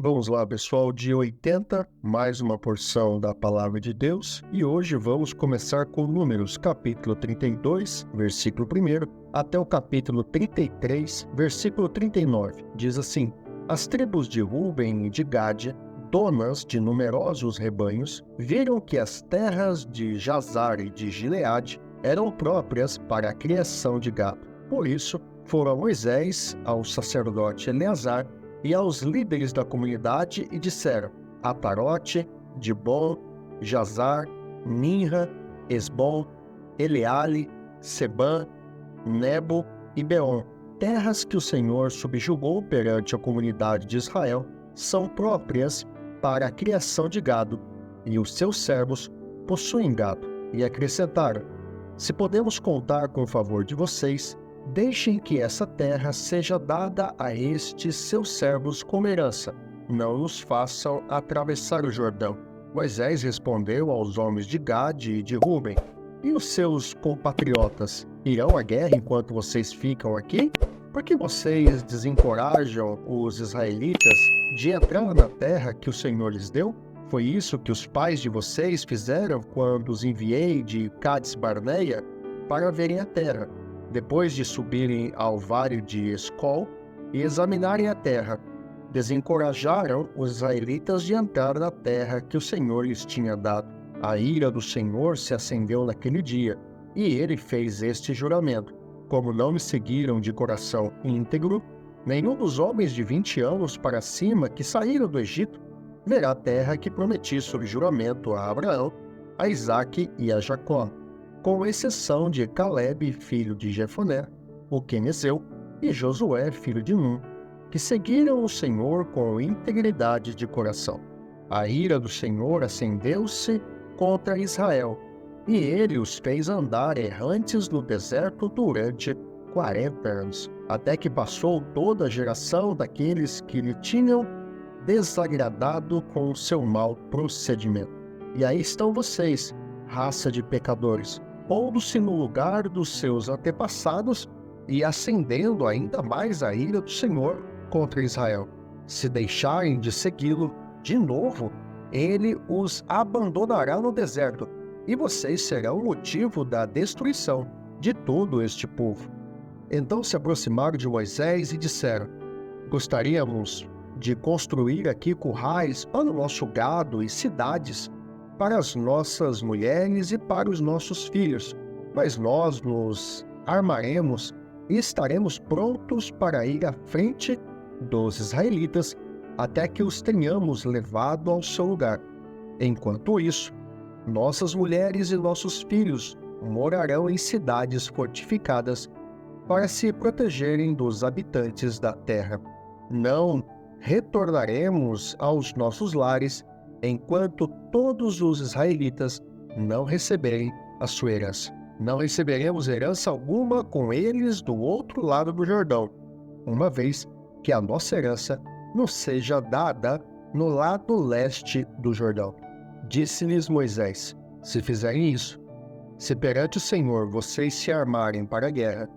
Vamos lá, pessoal, dia 80, mais uma porção da Palavra de Deus, e hoje vamos começar com Números, capítulo 32, versículo 1, até o capítulo 33, versículo 39. Diz assim: As tribos de Ruben e de Gade, donas de numerosos rebanhos, viram que as terras de Jazar e de Gileade eram próprias para a criação de gado. Por isso, foram a Moisés, ao sacerdote Eleazar, e aos líderes da comunidade e disseram: Atarote, Dibon, Jazar, Minra, Esbom, Eleale, Sebã, Nebo e Beon, terras que o Senhor subjugou perante a comunidade de Israel, são próprias para a criação de gado, e os seus servos possuem gado. E acrescentaram: Se podemos contar com o favor de vocês, deixem que essa terra seja dada a estes seus servos como herança. Não nos façam atravessar o Jordão. Moisés respondeu aos homens de Gade e de Ruben: E os seus compatriotas irão à guerra enquanto vocês ficam aqui? Por que vocês desencorajam os israelitas de entrar na terra que o Senhor lhes deu? Foi isso que os pais de vocês fizeram quando os enviei de Cades Barneia para verem a terra. Depois de subirem ao vale de Escol e examinarem a terra, desencorajaram os israelitas de entrar na terra que o Senhor lhes tinha dado. A ira do Senhor se acendeu naquele dia, e ele fez este juramento: Como não me seguiram de coração íntegro, nenhum dos homens de 20 anos para cima que saíram do Egito verá a terra que prometi sob juramento a Abraão, a Isaque e a Jacó, com exceção de Calebe, filho de Jefoné, o quenezeu, e Josué, filho de Nun, que seguiram o Senhor com integridade de coração. A ira do Senhor acendeu-se contra Israel, e ele os fez andar errantes no deserto durante 40 anos, até que passou toda a geração daqueles que lhe tinham desagradado com o seu mau procedimento. E aí estão vocês, raça de pecadores, pondo-se no lugar dos seus antepassados e acendendo ainda mais a ira do Senhor contra Israel. Se deixarem de segui-lo, de novo, ele os abandonará no deserto, e vocês serão o motivo da destruição de todo este povo. Então se aproximaram de Moisés e disseram: Gostaríamos de construir aqui currais para o nosso gado e cidades, para as nossas mulheres e para os nossos filhos, mas nós nos armaremos e estaremos prontos para ir à frente dos israelitas até que os tenhamos levado ao seu lugar. Enquanto isso, nossas mulheres e nossos filhos morarão em cidades fortificadas para se protegerem dos habitantes da terra. Não retornaremos aos nossos lares enquanto todos os israelitas não receberem a sua herança. Não receberemos herança alguma com eles do outro lado do Jordão, uma vez que a nossa herança nos seja dada no lado leste do Jordão. Disse-lhes Moisés: Se fizerem isso, se perante o Senhor vocês se armarem para a guerra,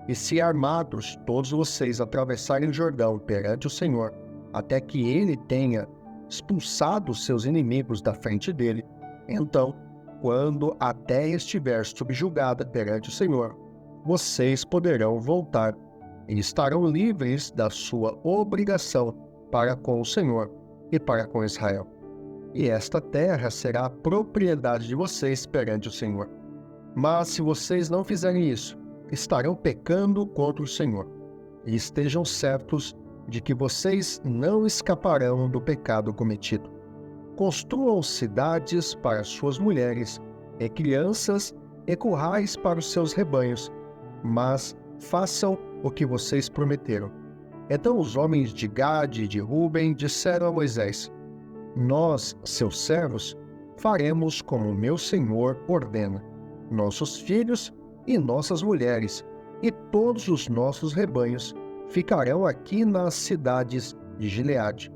e se armados todos vocês atravessarem o Jordão perante o Senhor, até que ele tenha expulsado seus inimigos da frente dele, então, quando a terra estiver subjugada perante o Senhor, vocês poderão voltar e estarão livres da sua obrigação para com o Senhor e para com Israel. E esta terra será a propriedade de vocês perante o Senhor. Mas se vocês não fizerem isso, estarão pecando contra o Senhor. E estejam certos de que vocês não escaparão do pecado cometido. Construam cidades para suas mulheres e crianças e currais para os seus rebanhos, mas façam o que vocês prometeram. Então os homens de Gade e de Ruben disseram a Moisés: Nós, seus servos, faremos como meu senhor ordena. Nossos filhos e nossas mulheres e todos os nossos rebanhos ficarão aqui nas cidades de Gileade.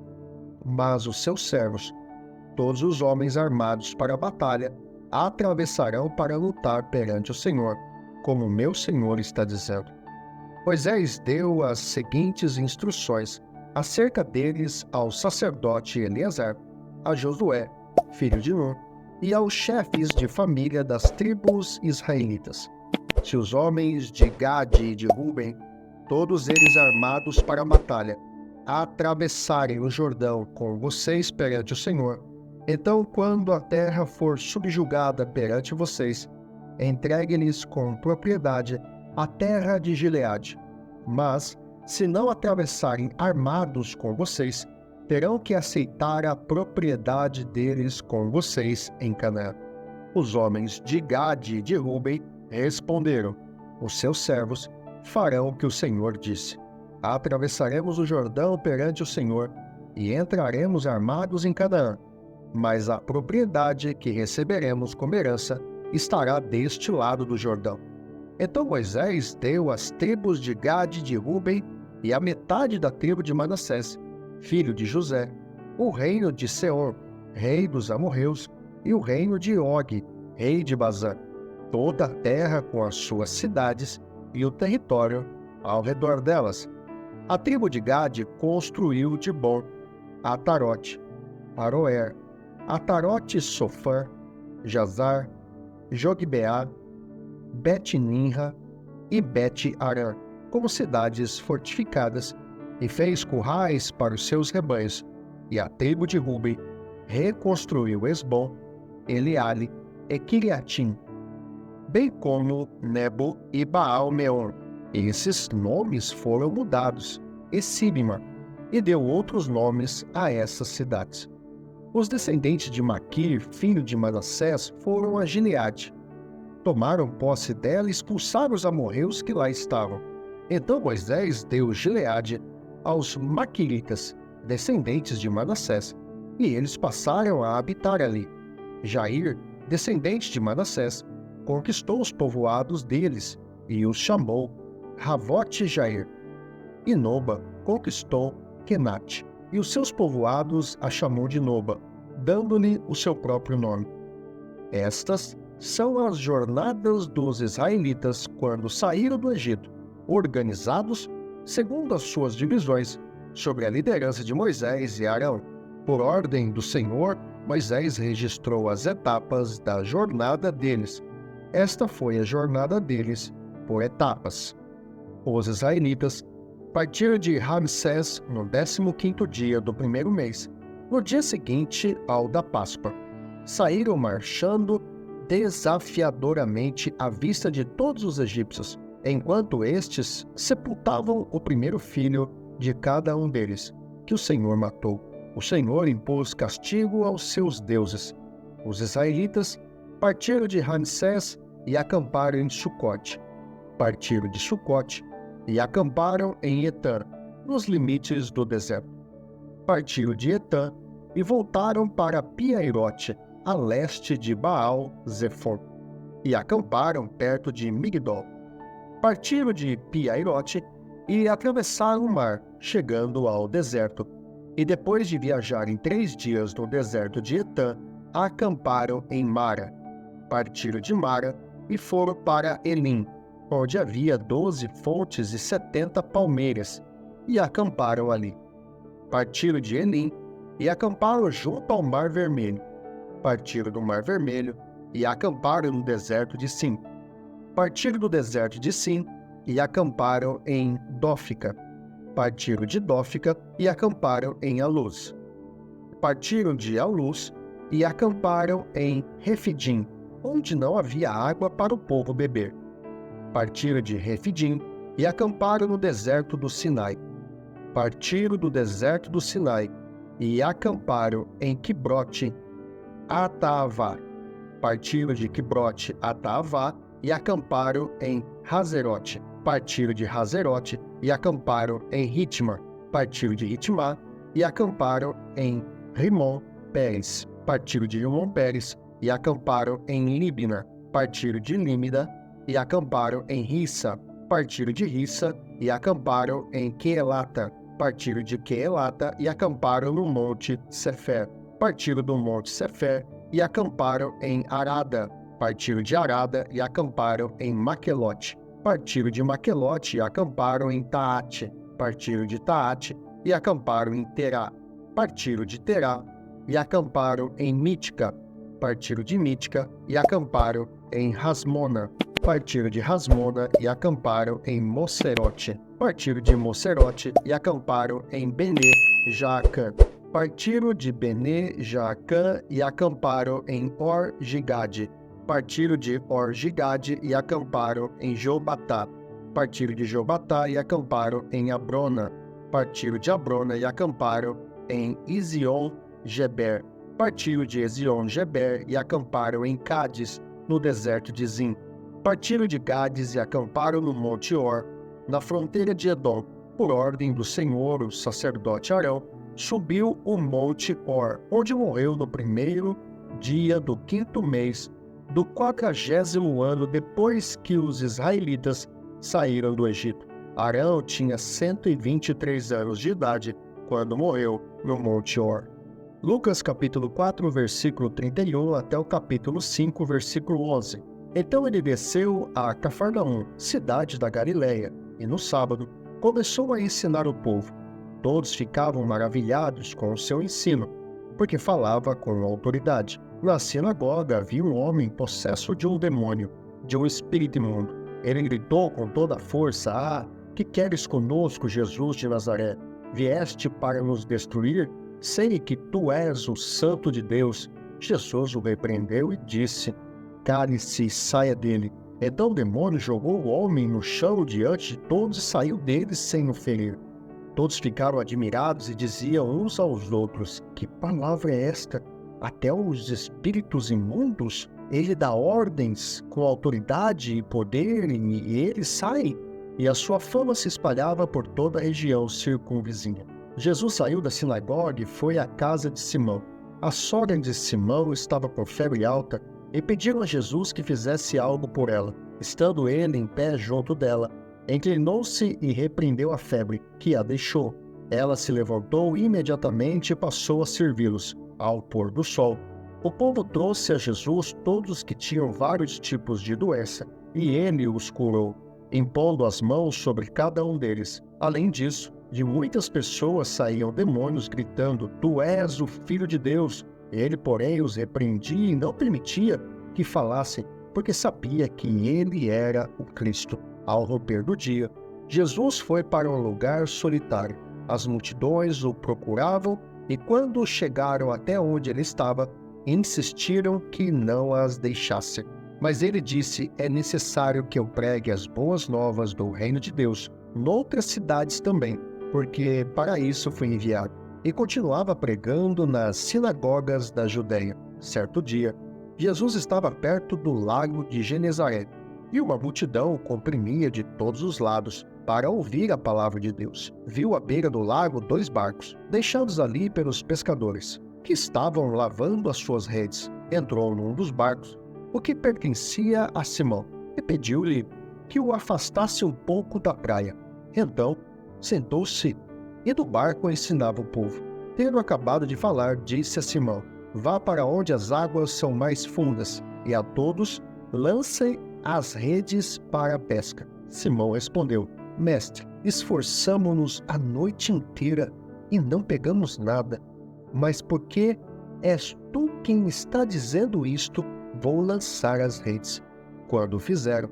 Mas os seus servos, todos os homens armados para a batalha, atravessarão para lutar perante o Senhor, como meu Senhor está dizendo. Moisés deu as seguintes instruções acerca deles ao sacerdote Eleazar, a Josué, filho de Nun, e aos chefes de família das tribos israelitas. Se os homens de Gade e de Ruben, todos eles armados para a batalha, atravessarem o Jordão com vocês perante o Senhor, então, quando a terra for subjugada perante vocês, entregue-lhes com propriedade a terra de Gileade. Mas, se não atravessarem armados com vocês, terão que aceitar a propriedade deles com vocês em Canaã. Os homens de Gade e de Ruben responderam: os seus servos farão o que o Senhor disse. Atravessaremos o Jordão perante o Senhor e entraremos armados em Canaã. Mas a propriedade que receberemos como herança estará deste lado do Jordão. Então Moisés deu às tribos de Gade e de Ruben e a metade da tribo de Manassés, filho de José, o reino de Seom, rei dos amorreus, e o reino de Og, rei de Bazã, toda a terra com as suas cidades e o território ao redor delas. A tribo de Gade construiu Dibon, Atarote, Aroer, Atarote Sofã, Jazar, Jogbeá, Bet-Ninra e Bet-Arã, como cidades fortificadas, e fez currais para os seus rebanhos. E a tribo de Ruben reconstruiu Esbom, Eleale e Kiriatim, bem como Nebo e Baal-Meon. Esses nomes foram mudados, e Sibma, e deu outros nomes a essas cidades. Os descendentes de Maquir, filho de Manassés, foram a Gileade. Tomaram posse dela e expulsaram os amorreus que lá estavam. Então Moisés deu Gileade aos Maquiritas, descendentes de Manassés, e eles passaram a habitar ali. Jair, descendente de Manassés, conquistou os povoados deles e os chamou Ravote Jair. E Noba conquistou Kenate, e os seus povoados a chamou de Noba, dando-lhe o seu próprio nome. Estas são as jornadas dos israelitas quando saíram do Egito, organizados segundo as suas divisões, sob a liderança de Moisés e Arão. Por ordem do Senhor, Moisés registrou as etapas da jornada deles. Esta foi a jornada deles por etapas. Os israelitas partiram de Ramsés no 15º dia do primeiro mês, no dia seguinte ao da Páscoa. Saíram marchando desafiadoramente à vista de todos os egípcios, enquanto estes sepultavam o primeiro filho de cada um deles, que o Senhor matou. O Senhor impôs castigo aos seus deuses. Os israelitas partiram de Ramsés e acamparam em Sucote. Partiram de Sucote e acamparam em Etã, nos limites do deserto. Partiram de Etã e voltaram para Piairote, a leste de Baal-Zefon, e acamparam perto de Migdol. Partiram de Piairote e atravessaram o mar, chegando ao deserto, e depois de viajarem 3 dias no deserto de Etã, acamparam em Mara. Partiram de Mara e foram para Elim, onde havia 12 fontes e 70 palmeiras, e acamparam ali. Partiram de Elim e acamparam junto ao Mar Vermelho. Partiram do Mar Vermelho e acamparam no deserto de Sim. Partiram do deserto de Sim e acamparam em Dófica. Partiram de Dófica e acamparam em Aluz. Partiram de Aluz e acamparam em Refidim, onde não havia água para o povo beber. Partiram de Refidim e acamparam no deserto do Sinai. Partiram do deserto do Sinai e acamparam em Quibrote Ataavá. Partiram de Quibrote Ataavá e acamparam em Hazerote. Partiram de Hazerote e acamparam em Ritma. Partiram de Ritmá e acamparam em Rimon-Pérez. Partiram de Rimon-Pérez e acamparam em Líbina. Partiram de Límida e acamparam em Rissa. Partiram de Rissa e acamparam em Quelata. Partiram de Quelata e acamparam no Monte Sefer. Partiram do Monte Sefer e acamparam em Arada. Partiram de Arada e acamparam em Maquelote. Partiram de Maquelote e acamparam em Taate. Partiram de Taate e acamparam em Terá. Partiram de Terá e acamparam em Mítica. Partiram de Mítica e acamparam em Rasmona. Partiram de Rasmona e acamparam em Mocerote. Partiram de Mocerote e acamparam em Bene Jaacã. Partiram de Bene Jaacã e acamparam em Or-Gigade. Partiram de Or-Gigade e acamparam em Jobatá. Partiram de Jobatá e acamparam em Abrona. Partiram de Abrona e acamparam em Ezion-Geber. Partiram de Ezion-Geber e acamparam em Cádiz, no deserto de Zim. Partiram de Cádiz e acamparam no Monte Or, na fronteira de Edom. Por ordem do Senhor, o sacerdote Arão subiu o Monte Or, onde morreu no primeiro dia do 5º mês do 40º ano depois que os israelitas saíram do Egito. Arão tinha 123 anos de idade quando morreu no Monte Or. Lucas capítulo 4, versículo 31 até o capítulo 5, versículo 11. Então ele desceu a Cafarnaum, cidade da Galileia, e no sábado começou a ensinar o povo. Todos ficavam maravilhados com o seu ensino, porque falava com autoridade. Na sinagoga havia um homem possesso de um demônio, de um espírito imundo. Ele gritou com toda a força: "Ah, que queres conosco, Jesus de Nazaré? Vieste para nos destruir? Sei que tu és o Santo de Deus." Jesus o repreendeu e disse: "Cale-se e saia dele." Então o demônio jogou o homem no chão diante de todos e saiu dele sem o ferir. Todos ficaram admirados e diziam uns aos outros: "Que palavra é esta? Até os espíritos imundos ele dá ordens com autoridade e poder e eles saem." E a sua fama se espalhava por toda a região circunvizinha. Jesus saiu da sinagoga e foi à casa de Simão. A sogra de Simão estava com febre alta e pediram a Jesus que fizesse algo por ela. Estando ele em pé junto dela, inclinou-se e repreendeu a febre, que a deixou. Ela se levantou imediatamente e passou a servi-los. Ao pôr do sol, o povo trouxe a Jesus todos os que tinham vários tipos de doença, e ele os curou, impondo as mãos sobre cada um deles. Além disso, de muitas pessoas saíam demônios gritando: "Tu és o Filho de Deus." Ele, porém, os repreendia e não permitia que falassem, porque sabia que ele era o Cristo. Ao romper do dia, Jesus foi para um lugar solitário. As multidões o procuravam e, quando chegaram até onde ele estava, insistiram que não as deixasse. Mas ele disse: "É necessário que eu pregue as boas novas do reino de Deus noutras cidades também, porque para isso fui enviado." E continuava pregando nas sinagogas da Judeia. Certo dia, Jesus estava perto do lago de Genezaré, e uma multidão o comprimia de todos os lados para ouvir a palavra de Deus. Viu à beira do lago 2 barcos, deixados ali pelos pescadores, que estavam lavando as suas redes. Entrou num dos barcos, o que pertencia a Simão, e pediu-lhe que o afastasse um pouco da praia. Então, sentou-se e do barco ensinava o povo. Tendo acabado de falar, disse a Simão: "Vá para onde as águas são mais fundas, e a todos lancem as redes para a pesca." Simão respondeu: "Mestre, esforçamo-nos a noite inteira e não pegamos nada. Mas porque és tu quem está dizendo isto, vou lançar as redes." Quando o fizeram,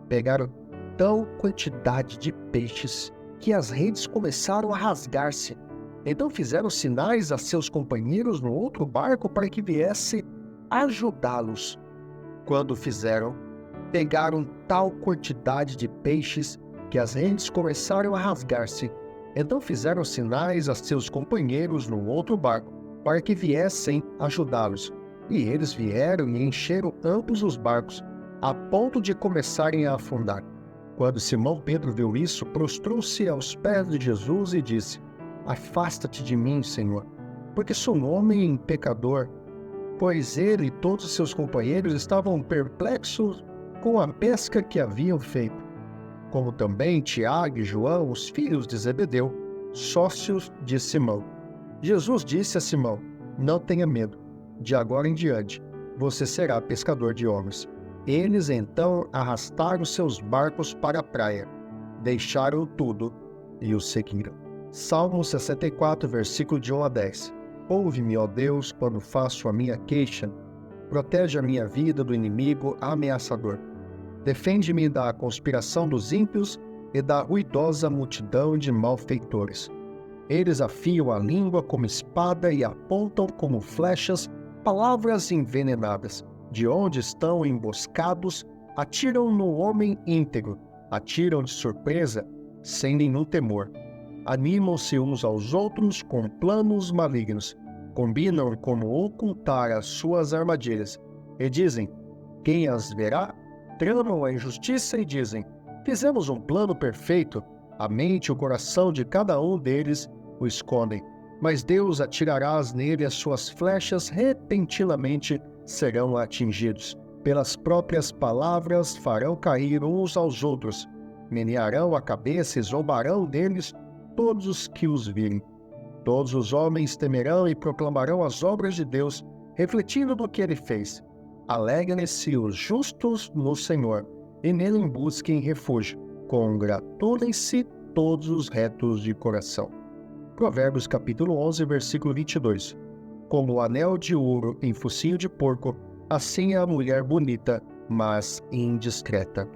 pegaram tal quantidade de peixes que as redes começaram a rasgar-se. Então fizeram sinais a seus companheiros no outro barco para que viessem ajudá-los. Quando fizeram, pegaram tal quantidade de peixes que as redes começaram a rasgar-se. Então fizeram sinais a seus companheiros no outro barco para que viessem ajudá-los. E eles vieram e encheram ambos os barcos, a ponto de começarem a afundar. Quando Simão Pedro viu isso, prostrou-se aos pés de Jesus e disse: "Afasta-te de mim, Senhor, porque sou um homem pecador." Pois ele e todos os seus companheiros estavam perplexos com a pesca que haviam feito, como também Tiago e João, os filhos de Zebedeu, sócios de Simão. Jesus disse a Simão: "Não tenha medo, de agora em diante você será pescador de homens." Eles então arrastaram seus barcos para a praia, deixaram tudo e o seguiram. Salmo 64, versículo de 1 a 10. Ouve-me, ó Deus, quando faço a minha queixa. Protege a minha vida do inimigo ameaçador. Defende-me da conspiração dos ímpios e da ruidosa multidão de malfeitores. Eles afiam a língua como espada e apontam como flechas palavras envenenadas. De onde estão emboscados, atiram no homem íntegro, atiram de surpresa, sem nenhum temor. Animam-se uns aos outros com planos malignos, combinam como ocultar as suas armadilhas, e dizem: quem as verá? Tramam a injustiça e dizem: fizemos um plano perfeito. A mente e o coração de cada um deles o escondem, mas Deus atirará nele as suas flechas, repentinamente serão atingidos. Pelas próprias palavras farão cair uns aos outros, menearão a cabeça e zombarão deles todos os que os virem. Todos os homens temerão e proclamarão as obras de Deus, refletindo do que ele fez. Alegrem-se os justos no Senhor, e nele busquem refúgio. Congratulem-se todos os retos de coração. Provérbios capítulo 11, versículo 22. Como o anel de ouro em focinho de porco, assim é a mulher bonita, mas indiscreta.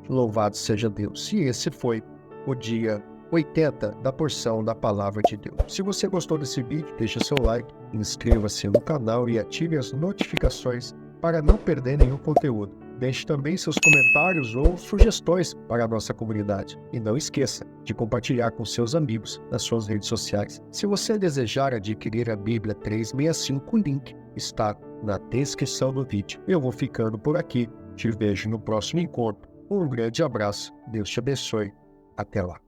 Louvado seja Deus. E esse foi o dia 80 da porção da Palavra de Deus. Se você gostou desse vídeo, deixe seu like, inscreva-se no canal e ative as notificações para não perder nenhum conteúdo. Deixe também seus comentários ou sugestões para a nossa comunidade. E não esqueça de compartilhar com seus amigos nas suas redes sociais. Se você desejar adquirir a Bíblia 365, o link está na descrição do vídeo. Eu vou ficando por aqui. Te vejo no próximo encontro. Um grande abraço. Deus te abençoe. Até lá.